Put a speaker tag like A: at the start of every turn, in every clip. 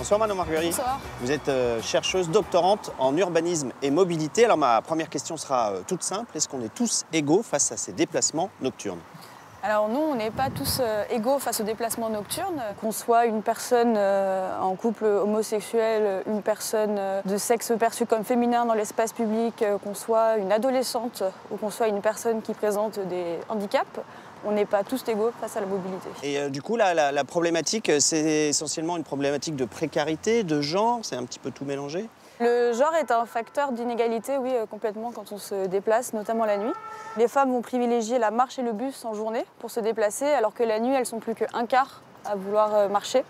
A: Bonsoir Manon Marguerite.
B: Bonsoir.
A: Vous êtes chercheuse doctorante en urbanisme et mobilité. Alors ma première question sera toute simple. Est-ce qu'on est tous égaux face à ces déplacements nocturnes?
B: Alors nous, on n'est pas tous égaux face aux déplacements nocturnes. Qu'on soit une personne en couple homosexuel, une personne de sexe perçu comme féminin dans l'espace public, qu'on soit une adolescente ou qu'on soit une personne qui présente des handicaps, on n'est pas tous égaux face à la mobilité.
A: Et du coup, la problématique, c'est essentiellement une problématique de précarité, de genre, c'est un petit peu tout mélangé?
B: Le genre est un facteur d'inégalité, oui, complètement quand on se déplace, notamment la nuit. Les femmes vont privilégier la marche et le bus en journée pour se déplacer, alors que la nuit, elles sont plus qu'un quart à vouloir marcher.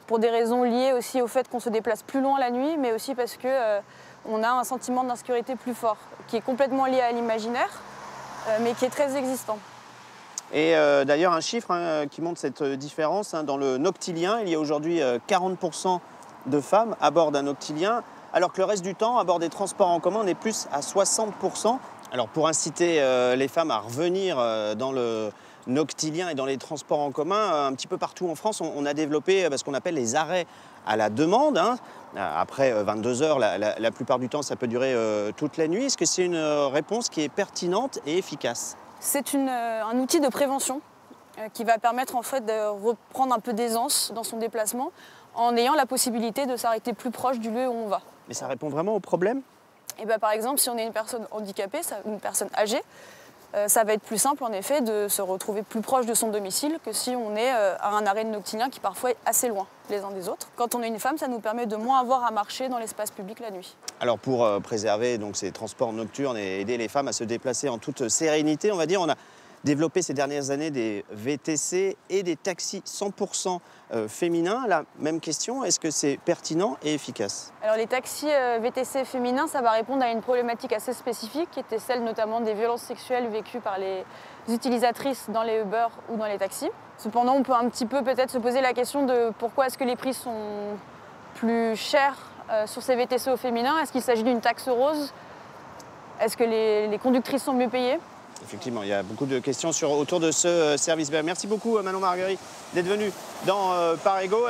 B: Pour des raisons liées aussi au fait qu'on se déplace plus loin la nuit, mais aussi parce qu'on a un sentiment d'insécurité plus fort, qui est complètement lié à l'imaginaire, mais qui est très existant.
A: Et d'ailleurs, un chiffre qui montre cette différence, dans le noctilien, il y a aujourd'hui 40% de femmes à bord d'un noctilien, alors que le reste du temps, à bord des transports en commun, on est plus à 60%. Alors pour inciter les femmes à revenir dans le noctilien et dans les transports en commun, un petit peu partout en France, on a développé ce qu'on appelle les arrêts à la demande. Après 22 heures, la plupart du temps, ça peut durer toute la nuit. Est-ce que c'est une réponse qui est pertinente et efficace?
B: C'est un outil de prévention qui va permettre en fait de reprendre un peu d'aisance dans son déplacement en ayant la possibilité de s'arrêter plus proche du lieu où on va.
A: Mais ça répond vraiment au problème?
B: Et par exemple, si on est une personne handicapée, une personne âgée, ça va être plus simple en effet de se retrouver plus proche de son domicile que si on est à un arrêt de noctilien qui parfois est assez loin les uns des autres. Quand on est une femme, ça nous permet de moins avoir à marcher dans l'espace public la nuit.
A: Alors pour préserver donc, ces transports nocturnes et aider les femmes à se déplacer en toute sérénité, on va dire, on a développé ces dernières années des VTC et des taxis 100% féminins. La même question, est-ce que c'est pertinent et efficace?
B: Alors les taxis VTC féminins, ça va répondre à une problématique assez spécifique qui était celle notamment des violences sexuelles vécues par les utilisatrices dans les Uber ou dans les taxis. Cependant, on peut un petit peu peut-être se poser la question de pourquoi est-ce que les prix sont plus chers sur ces VTC au féminin. Est-ce qu'il s'agit d'une taxe rose? Est-ce que les conductrices sont mieux payées?
A: Effectivement, il y a beaucoup de questions autour de ce service. Merci beaucoup Manon Marguerite d'être venue dans Par Égaux.